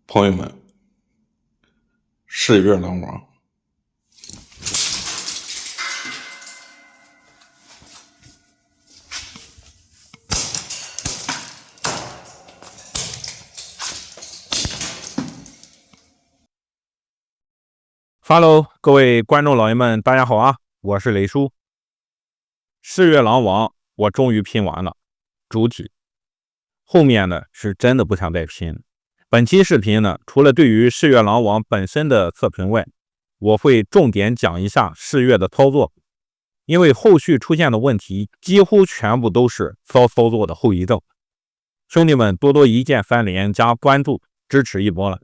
朋友们，世越狼王。Hello， 各位观众老爷们，大家好啊！我是雷叔。世越狼王我终于拼完了，主体后面呢是真的不想再拼了。本期视频呢，除了对于世越狼王本身的测评外，我会重点讲一下世越的操作，因为后续出现的问题几乎全部都是骚操作的后遗症。兄弟们多多一键翻连加关注，支持一波了。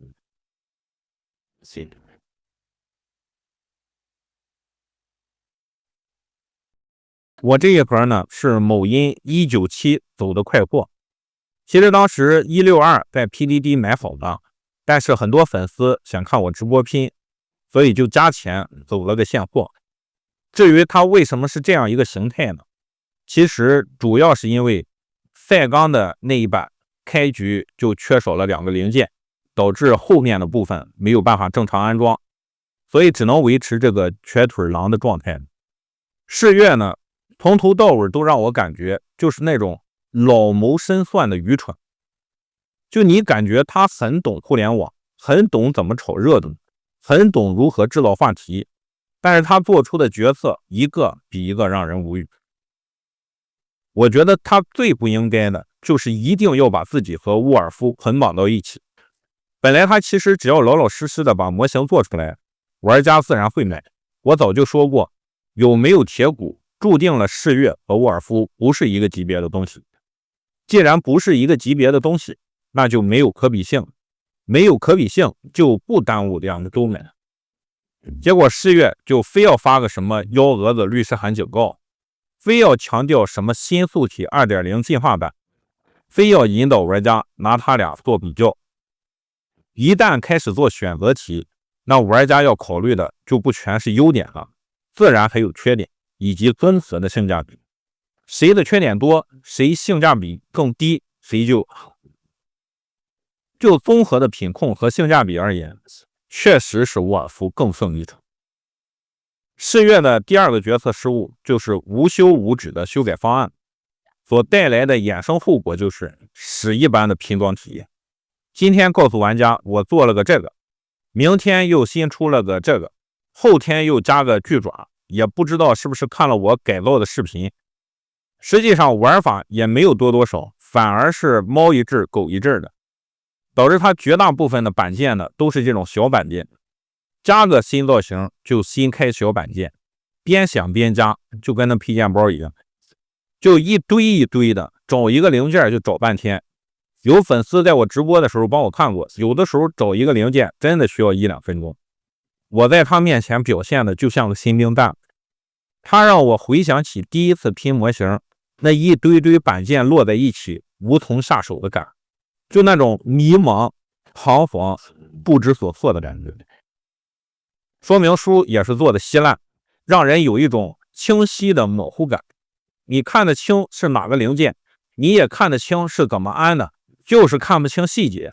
我这一盒呢是某音197走的快货，其实当时162在 PDD 买好的，但是很多粉丝想看我直播拼，所以就加钱走了个现货。至于它为什么是这样一个形态呢？其实主要是因为赛钢的那一版开局就缺少了2个零件，导致后面的部分没有办法正常安装，所以只能维持这个瘸腿狼的状态。世越呢从头到尾都让我感觉就是那种老谋深算的愚蠢，就你感觉他很懂互联网，很懂怎么炒热度，很懂如何制造话题，但是他做出的决策一个比一个让人无语。我觉得他最不应该的就是一定要把自己和沃尔夫捆绑到一起。本来他其实只要老老实实的把模型做出来，玩家自然会买。我早就说过，有没有铁骨注定了世越和沃尔夫不是一个级别的东西。既然不是一个级别的东西，那就没有可比性，没有可比性就不耽误2个都买。结果世越就非要发个什么幺蛾子律师函警告，非要强调什么新素体 2.0 进化版，非要引导玩家拿他俩做比较。一旦开始做选择题，那玩家要考虑的就不全是优点了，自然还有缺点以及综合的性价比。谁的缺点多，谁性价比更低，谁就综合的品控和性价比而言，确实是沃尔夫更胜一筹。世越的第2个决策失误就是无休无止的修改方案所带来的衍生后果，就是屎一般的拼装体验。今天告诉玩家我做了个这个，明天又新出了个这个，后天又加个巨爪，也不知道是不是看了我改造的视频。实际上玩法也没有多少，反而是猫一阵狗一阵的，导致它绝大部分的板件呢都是这种小板件，加个新造型就新开小板件，边想边加，就跟那配件包一样，就一堆一堆的，找一个零件就找半天。有粉丝在我直播的时候帮我看过，有的时候找一个零件真的需要1-2分钟。我在他面前表现的就像个新兵蛋，他让我回想起第一次拼模型，那一堆堆板件落在一起无从下手的感，就那种迷茫、彷徨、不知所措的感觉。说明书也是做的稀烂，让人有一种清晰的模糊感，你看得清是哪个零件，你也看得清是怎么安的，就是看不清细节。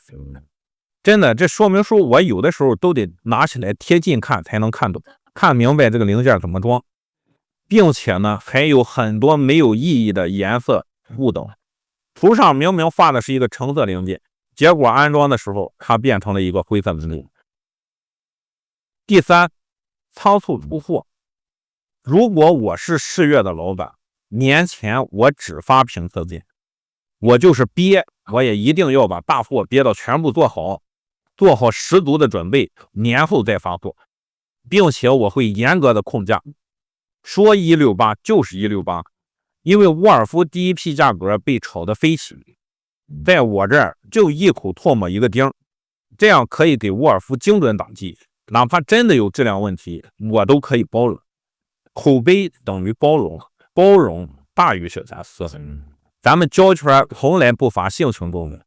真的，这说明书我有的时候都得拿起来贴近看才能看懂，看明白这个零件怎么装，并且呢还有很多没有意义的颜色误导。图上明明画的是一个橙色零件，结果安装的时候它变成了一个灰色的零件。第3，仓促出货。如果我是世越的老板，年前我只发评测件，我就是憋，我也一定要把大货憋到全部做好，做好十足的准备，年后再发货，并且我会严格的控价，说168就是168，因为沃尔夫第一批价格被炒得飞起，在我这儿就一口唾沫一个钉，这样可以给沃尔夫精准打击，哪怕真的有质量问题，我都可以包容。口碑等于包容，包容大于选择。咱们胶圈从来不乏性情中人，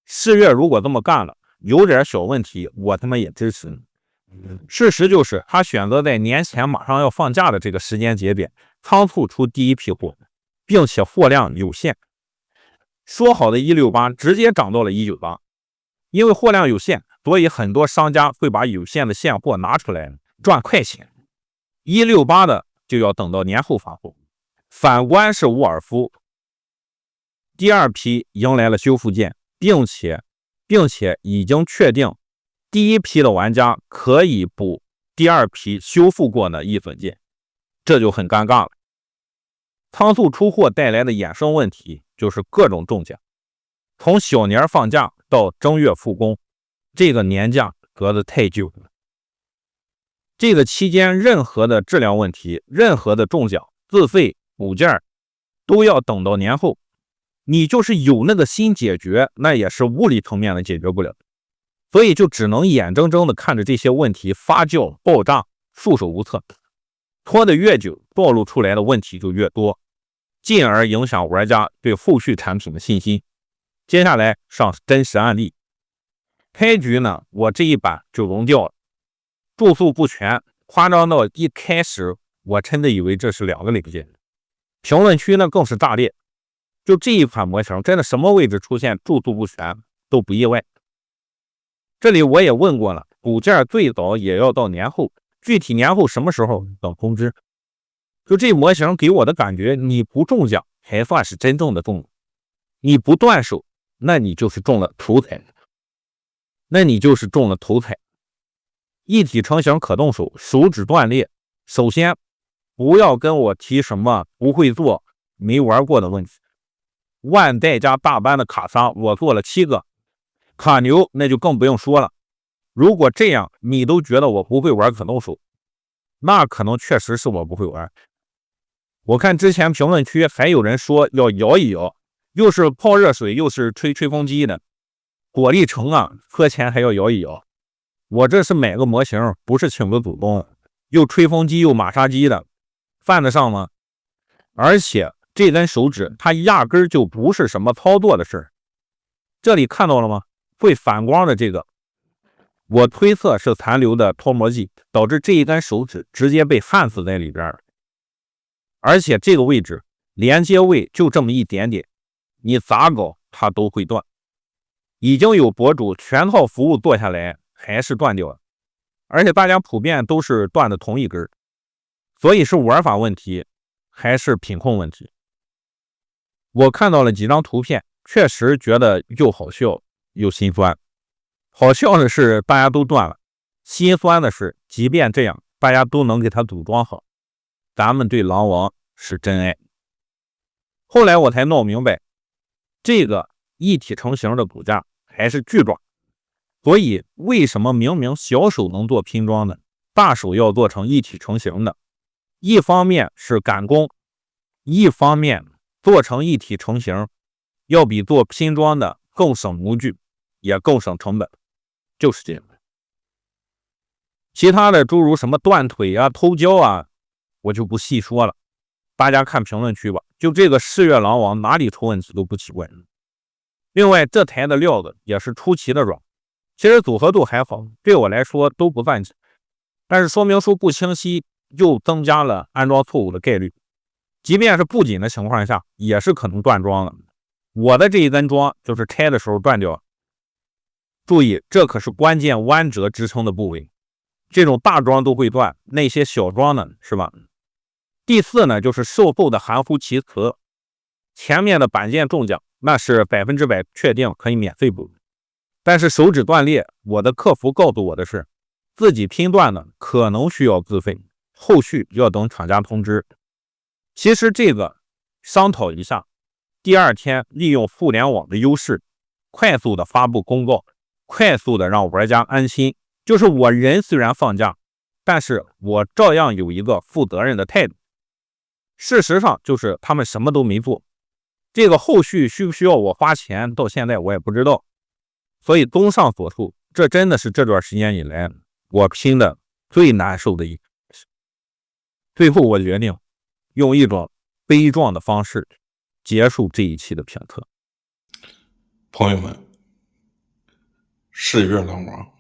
世越如果这么干了，有点小问题我他妈也支持。事实就是他选择在年前马上要放假的这个时间节点仓促出第一批货，并且货量有限，说好的168直接涨到了198，因为货量有限，所以很多商家会把有限的现货拿出来赚快钱，168的就要等到年后发货。反观是沃尔夫，第二批迎来了修复件，并且已经确定第一批的玩家可以补第二批修复过的易损件，这就很尴尬了。仓促出货带来的衍生问题就是各种中奖，从小年放假到正月复工，这个年假隔得太久了。这个期间任何的质量问题，任何的中奖、自费补件都要等到年后。你就是有那个心解决，那也是物理层面的解决不了，所以就只能眼睁睁的看着这些问题发酵爆炸，束手无策。拖得越久，暴露出来的问题就越多，进而影响玩家对后续产品的信心。接下来上真实案例。开局呢，我这一版就熔掉了，注塑不全，夸张到一开始我真的以为这是2个零件。评论区呢更是炸裂，就这一款模型真的什么位置出现注塑不全都不意外。这里我也问过了，补件最早也要到年后，具体年后什么时候等通知。就这模型给我的感觉，你不中奖还算是真正的中了，你不断手，那你就是中了头彩。一体成型可动手，手指断裂，首先不要跟我提什么不会做、没玩过的问题。万代加大班的卡莎我做了7个，卡牛那就更不用说了。如果这样你都觉得我不会玩可动手，那可能确实是我不会玩。我看之前评论区还有人说要摇一摇，又是泡热水又是吹风机的，火力成啊，喝前还要摇一摇。我这是买个模型，不是请个祖宗，又吹风机又马杀鸡的，犯得上吗？而且这根手指它压根就不是什么操作的事儿。这里看到了吗？会反光的这个，我推测是残留的脱模剂，导致这一根手指直接被焊死在里边了。而且这个位置连接位就这么一点点，你咋搞它都会断。已经有博主全套服务做下来还是断掉了，而且大家普遍都是断的同一根，所以是玩法问题还是品控问题。我看到了几张图片，确实觉得又好笑又心酸。好笑的是大家都断了，心酸的是即便这样大家都能给它组装好，咱们对狼王是真爱。后来我才闹明白，这个一体成型的骨架还是巨装，所以为什么明明小手能做拼装的，大手要做成一体成型的？一方面是赶工，一方面做成一体成型要比做拼装的更省模具，也更省成本，就是这样。其他的诸如什么断腿啊、偷胶啊，我就不细说了，大家看评论区吧。就这个世越狼王哪里出问题都不奇怪。另外这台的料子也是出奇的软，其实组合度还好，对我来说都不算紧，但是说明书不清晰又增加了安装错误的概率，即便是不紧的情况下也是可能断装了。我的这一根桩就是拆的时候断掉了，注意这可是关键弯折支撑的部位，这种大桩都会断，那些小桩呢，是吧？第四呢，就是售后的含糊其辞，前面的板件中奖那是100%确定可以免费补，但是手指断裂，我的客服告诉我的是自己拼断的可能需要自费，后续要等厂家通知。其实这个商讨一下，第二天利用互联网的优势，快速的发布公告，快速的让玩家安心，就是我人虽然放假，但是我照样有一个负责任的态度。事实上就是他们什么都没做，这个后续需不需要我花钱，到现在我也不知道。所以综上所述，这真的是这段时间以来我拼的最难受的一个。最后我决定用一种悲壮的方式结束这一期的评测。朋友们，世越狼王